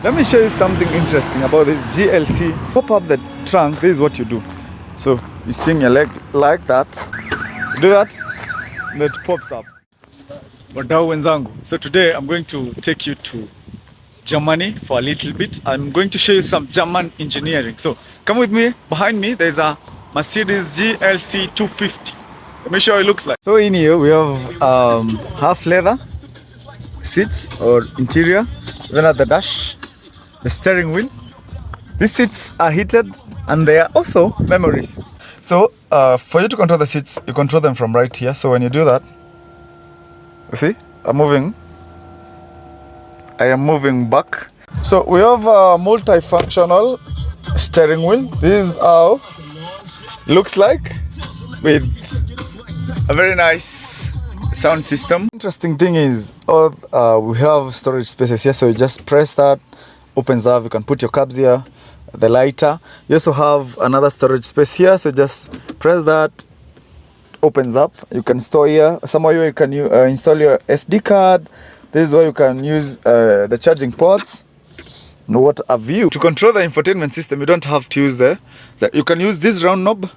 Let me show you something interesting about this GLC. Pop up the trunk, this is what you do. So you swing your leg like that, do that, and it pops up. Wadau wenzangu. So today I'm going to take you to Germany for a little bit. I'm going to show you some German engineering. So come with me. Behind me there's a Mercedes GLC 250. Let me show you how it looks like. So in here we have half leather seats or interior, even at the dash, the steering wheel. These seats are heated and they are also memory seats. So for you to control the seats, you control them from right here. So when you do that, you see, I am moving back. So we have a multifunctional steering wheel. This is how it looks like, with a very nice sound system. Interesting thing is, we have storage spaces here. So you just press that, opens up. You can put your cabs here, the lighter. You also have another storage space here. So just press that, opens up. You can store here. Somewhere you can install your SD card. This is where you can use the charging ports. What a view! To control the infotainment system, you don't have to use you can use this round knob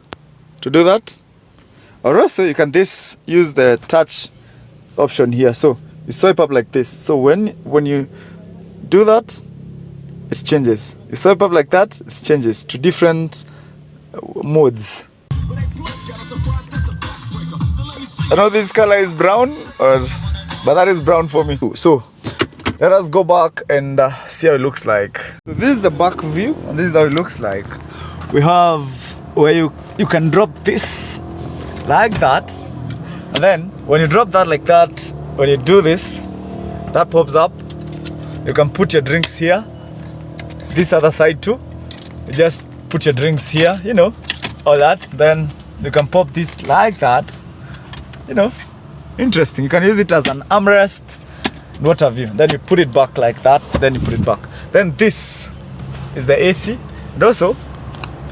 to do that, or also you can use the touch option here. So you swipe up like this. So when you do that, it changes. You swipe up like that, it changes to different modes. I know this color is brown, but that is brown for me. So let us go back and see how it looks like. So this is the back view, and this is how it looks like. We have where you can drop this like that, and then when you drop that like that, when you do this, that pops up. You can put your drinks here. This other side too, you just put your drinks here, all that. Then you can pop this like that, interesting. You can use it as an armrest, what have you. Then you put it back like that, then you put it back. Then this is the AC, and also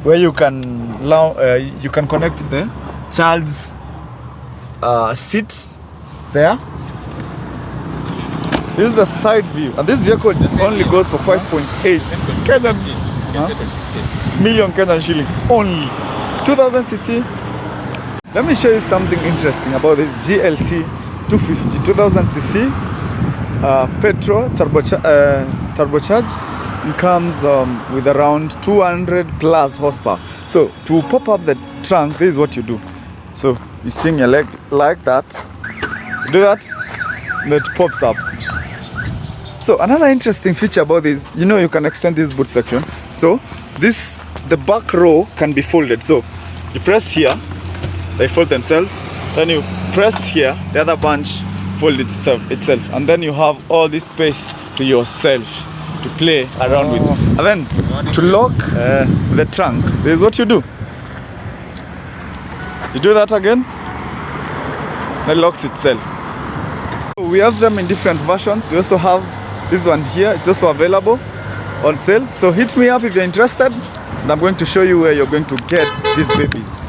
where you can connect the child's seat there. This is the side view, and this vehicle only goes for 5.8 million Kenyan shillings only. 2000 cc. Let me show you something interesting about this GLC 250 2000 cc petrol turbocharged. It comes with around 200 plus horsepower. So to pop up the trunk, this is what you do. So you swing your leg like that, do that, and it pops up. So another interesting feature about this, you can extend this boot section. So the back row can be folded. So you press here, they fold themselves. Then you press here, the other bunch fold itself, and then you have all this space to yourself to play around with. And then to lock the trunk, this is what you do. You do that again, it locks itself. We have them in different versions. We also have this one here. It's also available on sale. So hit me up if you're interested, and I'm going to show you where you're going to get these babies.